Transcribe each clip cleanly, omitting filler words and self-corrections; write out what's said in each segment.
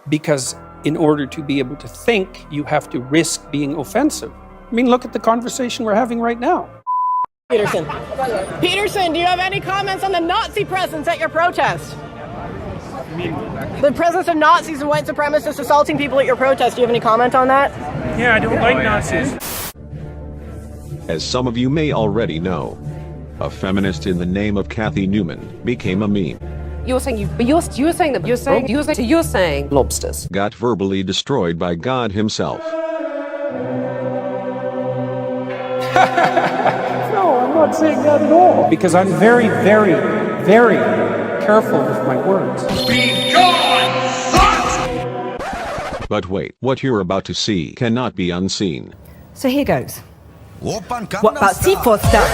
Because in order to be able to think, you have to risk being offensive. I mean, look at the conversation we're having right now. Peterson. Peterson, do you have any comments on the Nazi presence at your protest? The presence of Nazis and white supremacists assaulting people at your protest. Do you have any comment on that? Yeah, I don't like Nazis. As some of you may already know, a feminist in the name of Kathy Newman became a meme. You're saying lobsters Got verbally destroyed by God himself. No, I'm not saying that at all. Because I'm very, very, very careful with my words. Be gone, slut! But wait, what you're about to see cannot be unseen. So here goes. What about C4 stuff?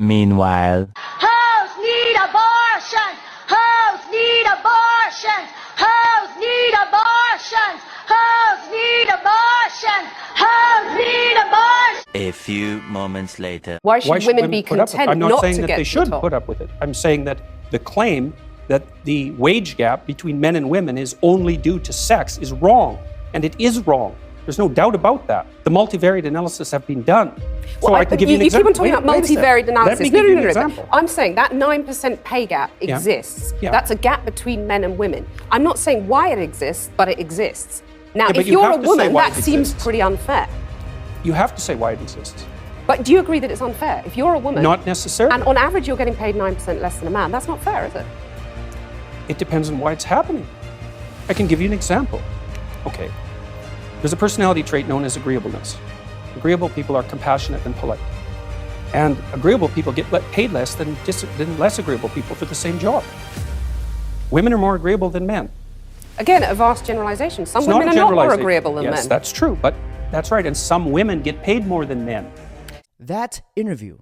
Meanwhile, Hoes need abortions! Hoes need abortions! Hoes need abortions! Hoes need abortions! Hoes need abortions! a few moments later. Why should women be content I'm not not saying to that get they to should the top? put up with it. I'm saying that the claim that the wage gap between men and women is only due to sex is wrong. And it is wrong. There's no doubt about that. The multivariate analysis have been done. So I can give you an example. You keep on talking about multivariate analysis. Let me give you an example. I'm saying that 9% pay gap exists. Yeah. That's a gap between men and women. I'm not saying why it exists, but it exists. Now, Yeah, but if you you're have a to say woman, why that it seems exists. pretty unfair. You have to say why it exists. But do you agree that it's unfair? If you're a woman, Not necessarily. and on average you're getting paid 9% less than a man, that's not fair, is it? It depends on why it's happening. I can give you an example. Okay. There's a personality trait known as agreeableness. Agreeable people are compassionate and polite. And agreeable people get paid less than less agreeable people for the same job. Women are more agreeable than men. Again, a vast generalization. Some It's not women a are not more generalization. agreeable than Yes, men. that's true, but that's right. And some women get paid more than men. That interview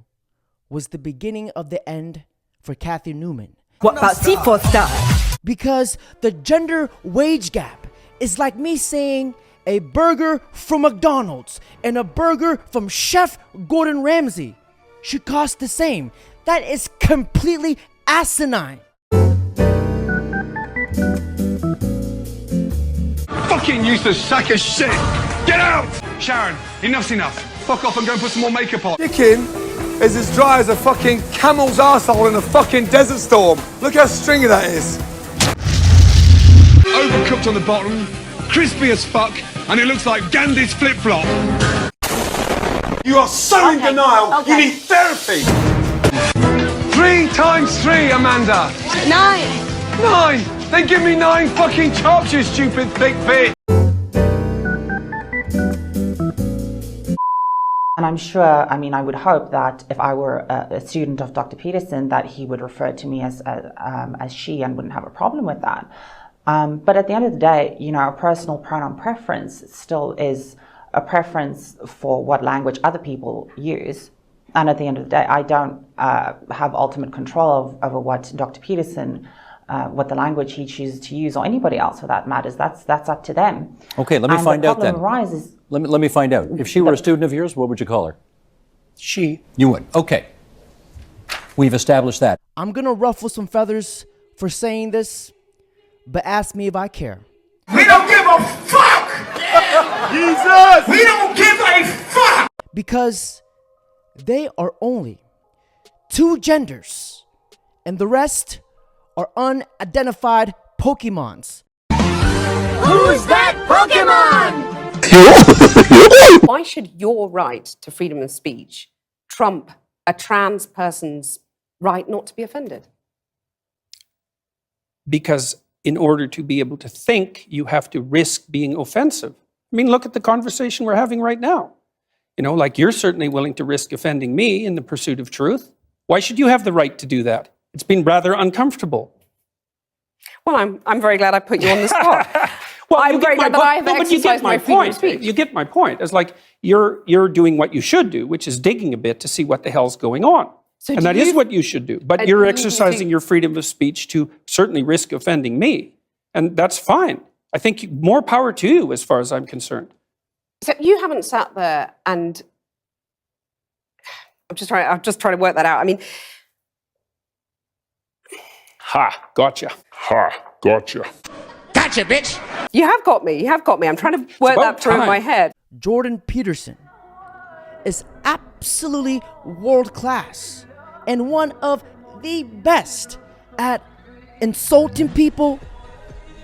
was the beginning of the end for Kathy Newman. What about C4 stuff? Because the gender wage gap is like me saying a burger from McDonald's and a burger from Chef Gordon Ramsay should cost the same. That is completely asinine. Fucking useless sack of shit! Get out! Sharon, enough's enough. Fuck off and go and put some more makeup on. Chicken is as dry as a fucking camel's arsehole in a fucking desert storm. Look how stringy that is. Overcooked on the bottom, crispy as fuck, and it looks like Gandhi's flip-flop. You are so in denial. You need therapy. 3 times 3, Amanda. 9. Then give me 9 fucking chops, you stupid thick bitch. And I'm sure, I mean, I would hope that if I were a student of Dr. Peterson, that he would refer to me as she and wouldn't have a problem with that. But at the end of the day, you know, a personal pronoun preference still is a preference for what language other people use. And at the end of the day, I don't have ultimate control over what Dr. Peterson, what the language he chooses to use, or anybody else for that matters. That's up to them. Okay, let me find out then. The problem arises. Let me find out. If she were a student of yours, what would you call her? She. You would. Okay. We've established that. I'm gonna ruffle some feathers for saying this, but ask me if I care. We don't give a fuck! Jesus! We don't give a fuck! Because they are only 2 genders, and the rest are unidentified Pokemons. Who's that Pokemon? Why should your right to freedom of speech trump a trans person's right not to be offended? Because in order to be able to think, you have to risk being offensive. I mean, look at the conversation we're having right now. You know, like you're certainly willing to risk offending me in the pursuit of truth. Why should you have the right to do that? It's been rather uncomfortable. Well, I'm very glad I put you on the spot. Well, I'm very glad that I have exercised my freedom of speech. You get my point. It's like you're doing what you should do, which is digging a bit to see what the hell's going on. So and that is what you should do. But you're exercising your freedom of speech to certainly risk offending me. And that's fine. I think more power to you as far as I'm concerned. So you haven't sat there and I'm just trying to work that out. I mean, Ha, gotcha. Ha, gotcha. Gotcha, bitch! You have got me. You have got me. I'm trying to work that through in my head. Jordan Peterson is absolutely world class and one of the best at insulting people,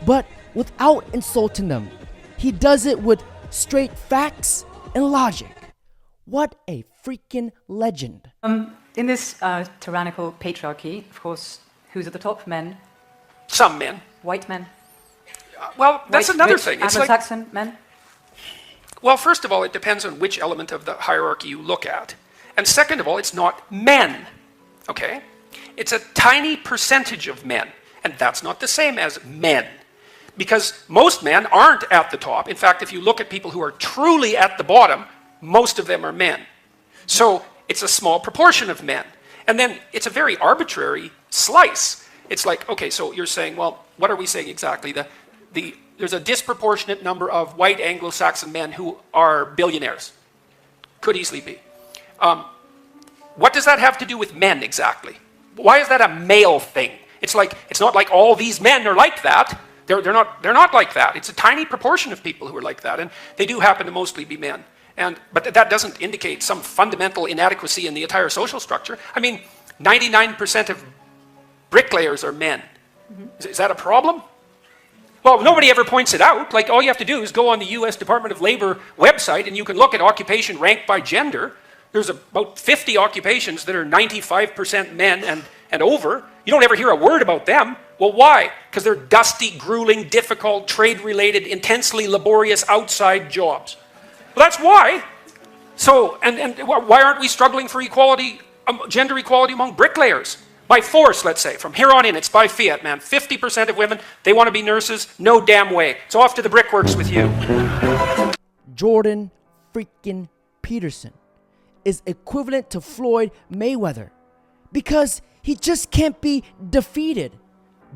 but without insulting them. He does it with straight facts and logic. What a freaking legend. In this tyrannical patriarchy, of course, who's at the top? Men? Some men. White men? Well, that's White, another rich, thing. It's Anglo-Saxon men? Well, first of all, it depends on which element of the hierarchy you look at. And second of all, it's not men, okay? It's a tiny percentage of men, and that's not the same as men. Because most men aren't at the top. In fact, if you look at people who are truly at the bottom, most of them are men. So it's a small proportion of men. And then it's a very arbitrary slice. It's like, okay, so you're saying, well, what are we saying exactly? There's a disproportionate number of white Anglo-Saxon men who are billionaires. Could easily be. What does that have to do with men exactly? Why is that a male thing? It's not like all these men are like that. They're not like that. It's a tiny proportion of people who are like that, and they do happen to mostly be men. But that doesn't indicate some fundamental inadequacy in the entire social structure. I mean, 99% of bricklayers are men. Mm-hmm. Is that a problem? Well, nobody ever points it out. Like, all you have to do is go on the U.S. Department of Labor website, and you can look at occupation ranked by gender. There's about 50 occupations that are 95% men and over. You don't ever hear a word about them. Well, why? Because they're dusty, grueling, difficult, trade-related, intensely laborious outside jobs. Well, that's why. So, and why aren't we struggling for equality, gender equality among bricklayers? By force, let's say. From here on in, it's by fiat, man. 50% of women, they want to be nurses. No damn way. It's off to the brickworks with you. Jordan freaking Peterson is equivalent to Floyd Mayweather because he just can't be defeated.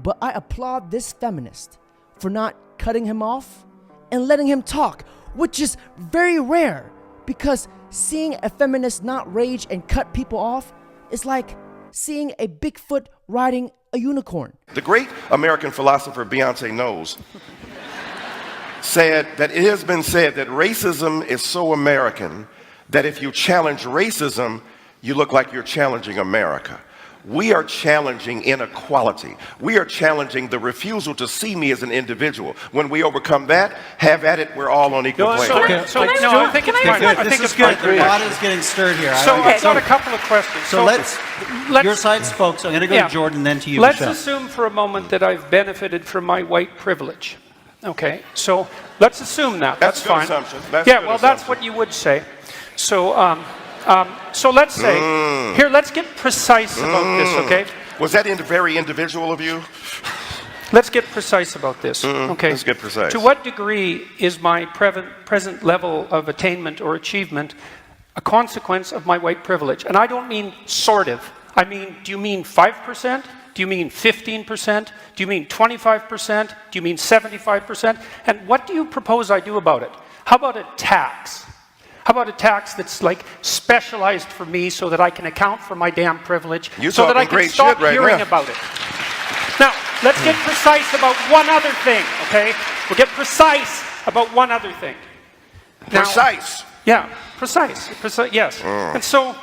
But I applaud this feminist for not cutting him off and letting him talk, which is very rare because seeing a feminist not rage and cut people off is like seeing a Bigfoot riding a unicorn. The great American philosopher Beyonce Knowles said that it has been said that racism is so American that if you challenge racism, you look like you're challenging America. We are challenging inequality. We are challenging the refusal to see me as an individual. When we overcome that, have at it, we're all on equal plane. I think it's fine. I think it's good. The pot is getting stirred here. So I've got a couple of questions. So let's your side spoke, so I'm going to go to Jordan, then to you, Let's Michelle. assume for a moment that I've benefited from my white privilege. Okay, so let's assume that. That's fine. Assumption. That's what you would say. So, so let's say, here, let's get precise about this, okay? Was that very individual of you? Let's get precise about this, okay? Let's get precise. To what degree is my present level of attainment or achievement a consequence of my white privilege? And I don't mean sort of. I mean, do you mean 5%? Do you mean 15%? Do you mean 25%? Do you mean 75%? And what do you propose I do about it? How about a tax? How about a tax that's like specialized for me so that I can account for my damn privilege, so that I can stop hearing about it? Now, let's get precise about one other thing, okay? We'll get precise about one other thing. Now, Precise? Yeah, precise, yes. And so,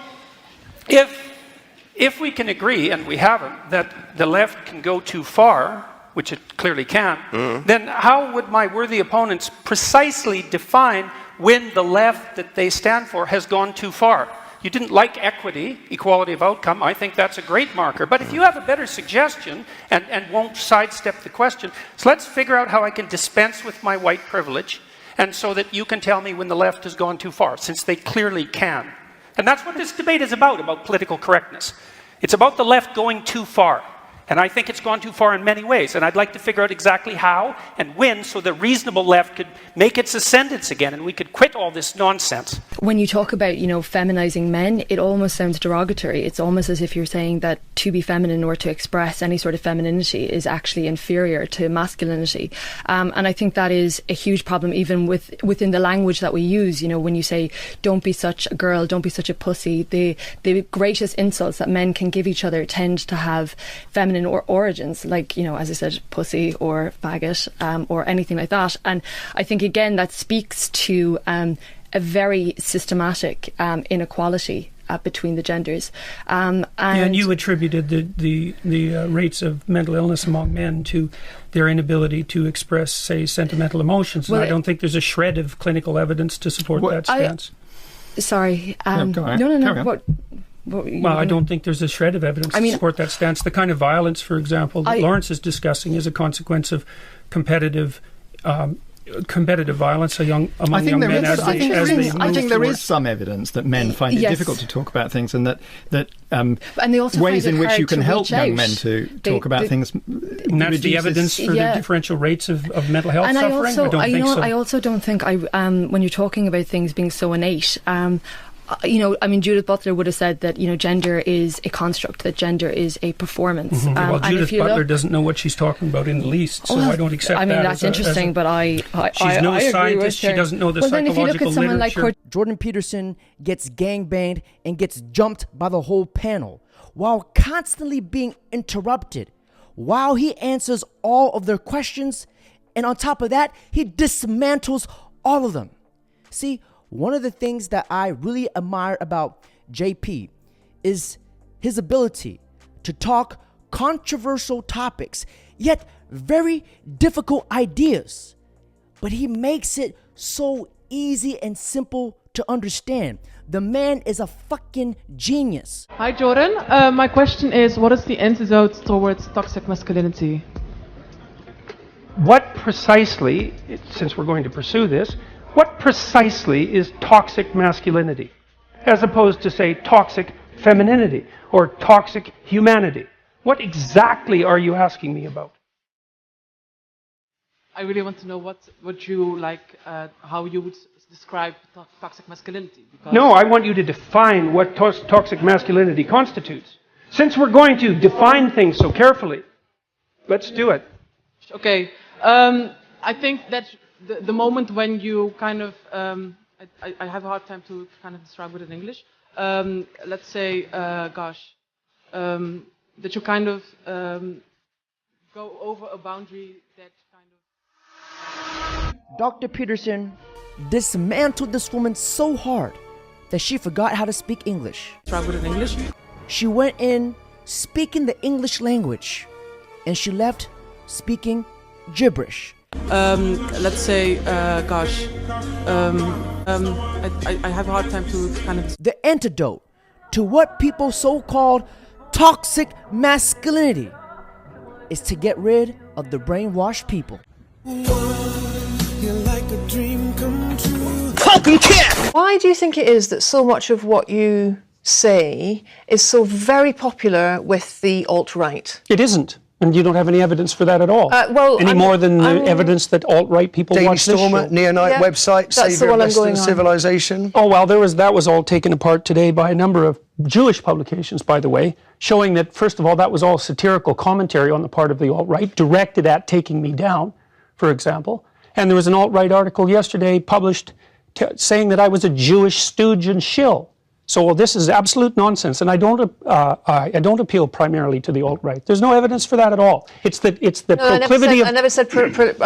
if we can agree, and we haven't, that the left can go too far, which it clearly can, then how would my worthy opponents precisely define when the left that they stand for has gone too far? You didn't like equity, equality of outcome. I think that's a great marker. But if you have a better suggestion and won't sidestep the question, so let's figure out how I can dispense with my white privilege, and so that you can tell me when the left has gone too far, since they clearly can. And that's what this debate is about political correctness. It's about the left going too far. And I think it's gone too far in many ways. And I'd like to figure out exactly how and when, so the reasonable left could make its ascendance again and we could quit all this nonsense. When you talk about, feminizing men, it almost sounds derogatory. It's almost as if you're saying that to be feminine or to express any sort of femininity is actually inferior to masculinity. And I think that is a huge problem even within the language that we use. When you say, don't be such a girl, don't be such a pussy, the greatest insults that men can give each other tend to have feminine feminine origins, like, as I said, pussy or faggot, or anything like that. And I think, again, that speaks to a very systematic inequality between the genders. And you attributed the rates of mental illness among men to their inability to express, say, sentimental emotions. And I don't think there's a shred of clinical evidence to support that stance. Sorry. No. Well, I don't think there's a shred of evidence to support that stance. The kind of violence, for example, that Lawrence is discussing is a consequence of competitive violence among young men as they move I think there towards. is some evidence that men find it difficult to talk about things, and that and they also ways find in it which hard you can to help reach young out. men to talk about things. And that's the evidence for the differential rates of mental health and suffering? I don't think so. I also don't think when you're talking about things being so innate, Judith Butler would have said that, gender is a construct, that gender is a performance. Well, Judith Butler doesn't know what she's talking about in the least, so I don't accept that. That's interesting, but she's no scientist, she doesn't know the psychological literature. Jordan Peterson gets gangbanged and gets jumped by the whole panel while constantly being interrupted, while he answers all of their questions, and on top of that, he dismantles all of them. See, one of the things that I really admire about JP is his ability to talk controversial topics, yet very difficult ideas. But he makes it so easy and simple to understand. The man is a fucking genius. Hi, Jordan. My question is, what is the antidote towards toxic masculinity? What precisely, since we're going to pursue this, what precisely is toxic masculinity, as opposed to, say, toxic femininity or toxic humanity? What exactly are you asking me about? I really want to know what you like, how you would describe toxic masculinity. No, I want you to define what toxic masculinity constitutes. Since we're going to define things so carefully, let's do it. Okay. I think that the moment when you kind of, I have a hard time to kind of describe it in English. Let's say, that you kind of go over a boundary that kind of... Dr. Peterson dismantled this woman so hard that she forgot how to speak English. Describe it in English? She went in speaking the English language, and she left speaking gibberish. Let's say, I have a hard time to kind of... The antidote to what people so-called toxic masculinity is to get rid of the brainwashed people. Why do you think it is that so much of what you say is so very popular with the alt-right? It isn't. And you don't have any evidence for that at all. More than the evidence that alt-right people Daily watch this show. Stormer, Neonite website, Saviour of Western Civilization. Oh, well, that was all taken apart today by a number of Jewish publications, by the way, showing that, first of all, that was all satirical commentary on the part of the alt-right, directed at taking me down, for example. And there was an alt-right article yesterday published saying that I was a Jewish stooge and shill. So this is absolute nonsense, and I don't appeal primarily to the alt-right. There's no evidence for that at all. It's the proclivity of... I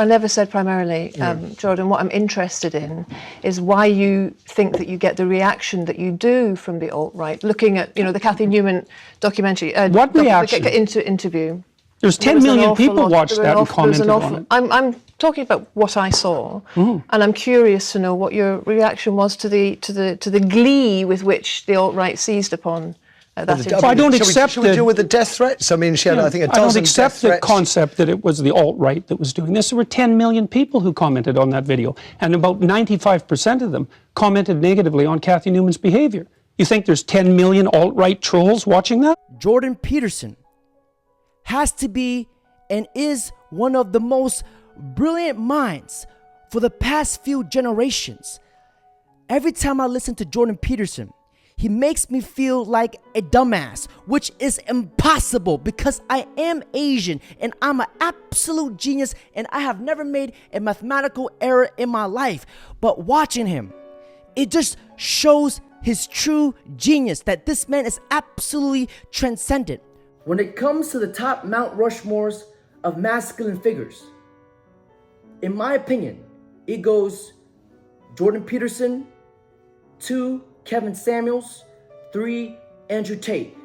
never said primarily, Jordan. What I'm interested in is why you think that you get the reaction that you do from the alt-right. Looking at the Cathy Newman documentary. What reaction? Interview. There's 10 million people watched that and commented on it. I'm talking about what I saw, and I'm curious to know what your reaction was to the glee with which the alt-right seized upon that interview. I don't accept Should we deal with the death threats? I mean, she had, I think, a dozen I don't accept death the threats. concept that it was the alt-right that was doing this. There were 10 million people who commented on that video, and about 95% of them commented negatively on Cathy Newman's behavior. You think there's 10 million alt-right trolls watching that? Jordan Peterson has to be and is one of the most brilliant minds for the past few generations. Every time I listen to Jordan Peterson, he makes me feel like a dumbass, which is impossible because I am Asian and I'm an absolute genius and I have never made a mathematical error in my life. But watching him, it just shows his true genius, that this man is absolutely transcendent. when it comes to the top Mount Rushmores of masculine figures, in my opinion, it goes Jordan Peterson, 2, Kevin Samuels, 3, Andrew Tate.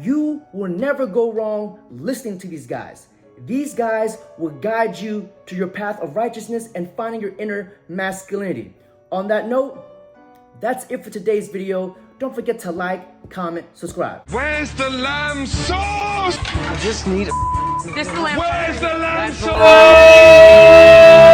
You will never go wrong listening to these guys. These guys will guide you to your path of righteousness and finding your inner masculinity. On that note, that's it for today's video. Don't forget to like, comment, subscribe. Where's the lamb sauce? I just need This the lamb Where's the lamb sauce?